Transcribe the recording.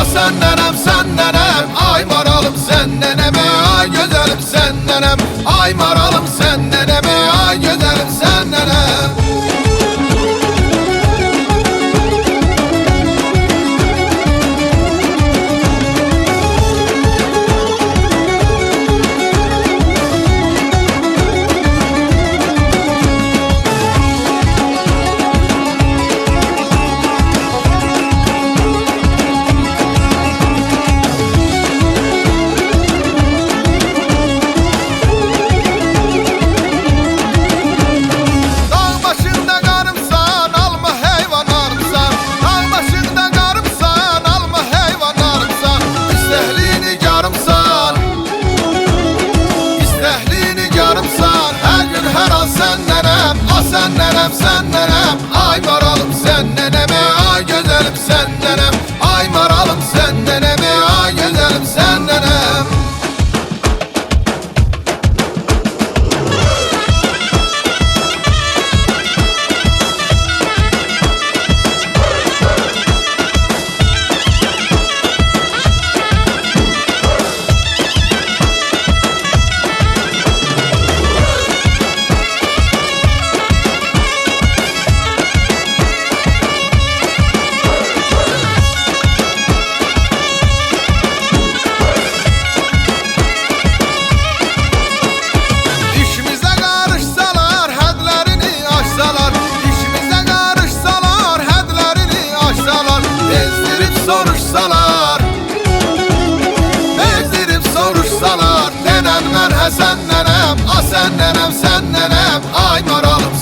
a sen nenem sen nenem. Ay maralım sen neneme, ay güzelim sen nenem. Ay maralım sen neneme, ay güzelim sen nenem. Sen nenem sen nenem, ay maralım sen neneme, ay güzelim sen nenem. Ay maralım sen neneme, ay güzelim sen nenem. Soruşsalar, nenem ben sen nenem, a sen nenem sen nenem. Ay maralım